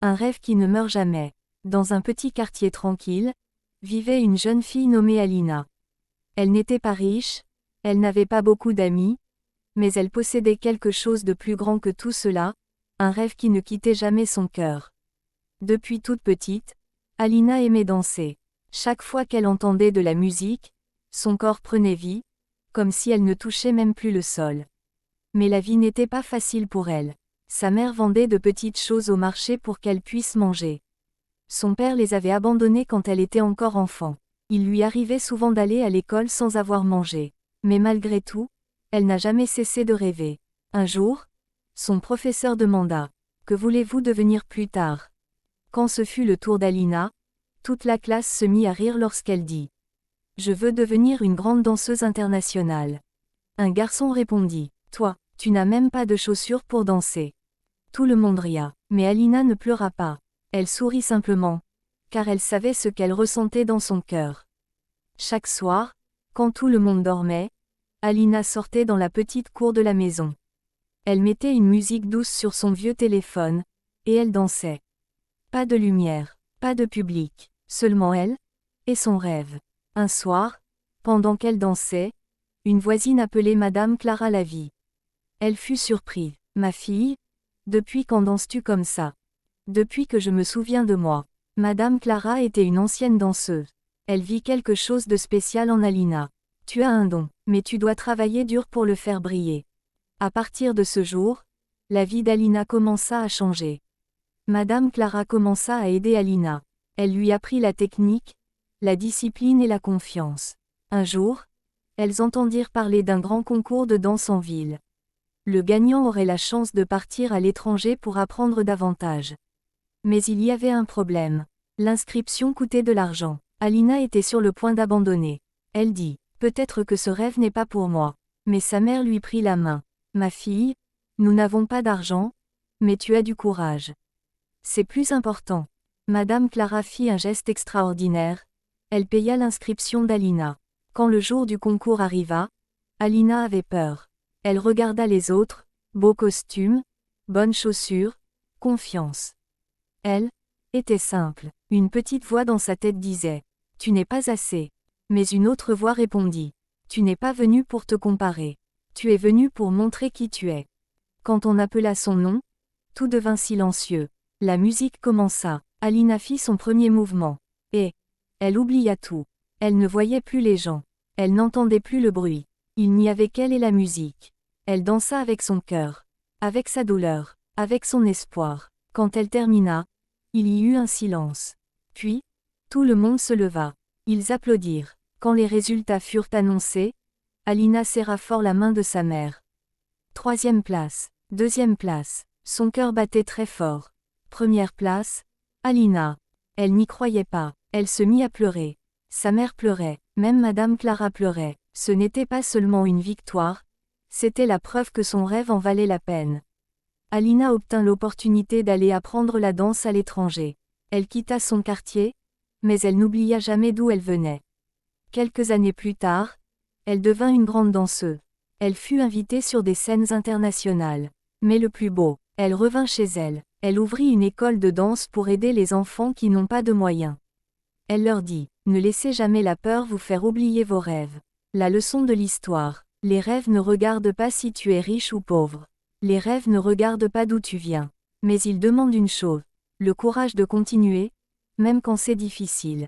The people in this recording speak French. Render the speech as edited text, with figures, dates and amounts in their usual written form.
Un rêve qui ne meurt jamais. Dans un petit quartier tranquille, vivait une jeune fille nommée Alina. Elle n'était pas riche, elle n'avait pas beaucoup d'amis, mais elle possédait quelque chose de plus grand que tout cela, un rêve qui ne quittait jamais son cœur. Depuis toute petite, Alina aimait danser. Chaque fois qu'elle entendait de la musique, son corps prenait vie, comme si elle ne touchait même plus le sol. Mais la vie n'était pas facile pour elle. Sa mère vendait de petites choses au marché pour qu'elle puisse manger. Son père les avait abandonnées quand elle était encore enfant. Il lui arrivait souvent d'aller à l'école sans avoir mangé. Mais malgré tout, elle n'a jamais cessé de rêver. Un jour, son professeur demanda « Que voulez-vous devenir plus tard ?» Quand ce fut le tour d'Alina, toute la classe se mit à rire lorsqu'elle dit « Je veux devenir une grande danseuse internationale. » Un garçon répondit « Toi, tu n'as même pas de chaussures pour danser. » Tout le monde ria, mais Alina ne pleura pas. Elle sourit simplement, car elle savait ce qu'elle ressentait dans son cœur. Chaque soir, quand tout le monde dormait, Alina sortait dans la petite cour de la maison. Elle mettait une musique douce sur son vieux téléphone, et elle dansait. Pas de lumière, pas de public, seulement elle, et son rêve. Un soir, pendant qu'elle dansait, une voisine appelait Madame Clara Lavie. Elle fut surprise. « Ma fille, depuis quand danses-tu comme ça ?»« Depuis que je me souviens de moi. » Madame Clara était une ancienne danseuse. Elle vit quelque chose de spécial en Alina. « Tu as un don, mais tu dois travailler dur pour le faire briller. » À partir de ce jour, la vie d'Alina commença à changer. Madame Clara commença à aider Alina. Elle lui apprit la technique, la discipline et la confiance. Un jour, elles entendirent parler d'un grand concours de danse en ville. Le gagnant aurait la chance de partir à l'étranger pour apprendre davantage. Mais il y avait un problème. L'inscription coûtait de l'argent. Alina était sur le point d'abandonner. Elle dit « Peut-être que ce rêve n'est pas pour moi. » Mais sa mère lui prit la main. « Ma fille, nous n'avons pas d'argent, mais tu as du courage. C'est plus important. » Madame Clara fit un geste extraordinaire. Elle paya l'inscription d'Alina. Quand le jour du concours arriva, Alina avait peur. Elle regarda les autres, beau costume, bonnes chaussures, confiance. Elle était simple. Une petite voix dans sa tête disait « Tu n'es pas assez ». Mais une autre voix répondit « Tu n'es pas venu pour te comparer. Tu es venu pour montrer qui tu es. » Quand on appela son nom, tout devint silencieux. La musique commença. Alina fit son premier mouvement. Et elle oublia tout. Elle ne voyait plus les gens. Elle n'entendait plus le bruit. Il n'y avait qu'elle et la musique. Elle dansa avec son cœur, avec sa douleur, avec son espoir. Quand elle termina, il y eut un silence. Puis, tout le monde se leva. Ils applaudirent. Quand les résultats furent annoncés, Alina serra fort la main de sa mère. 3e place, 2e place. Son cœur battait très fort. 1re place, Alina. Elle n'y croyait pas. Elle se mit à pleurer. Sa mère pleurait. Même Madame Clara pleurait. Ce n'était pas seulement une victoire, c'était la preuve que son rêve en valait la peine. Alina obtint l'opportunité d'aller apprendre la danse à l'étranger. Elle quitta son quartier, mais elle n'oublia jamais d'où elle venait. Quelques années plus tard, elle devint une grande danseuse. Elle fut invitée sur des scènes internationales. Mais le plus beau, elle revint chez elle. Elle ouvrit une école de danse pour aider les enfants qui n'ont pas de moyens. Elle leur dit « Ne laissez jamais la peur vous faire oublier vos rêves. » La leçon de l'histoire. Les rêves ne regardent pas si tu es riche ou pauvre. Les rêves ne regardent pas d'où tu viens. Mais ils demandent une chose, le courage de continuer, même quand c'est difficile.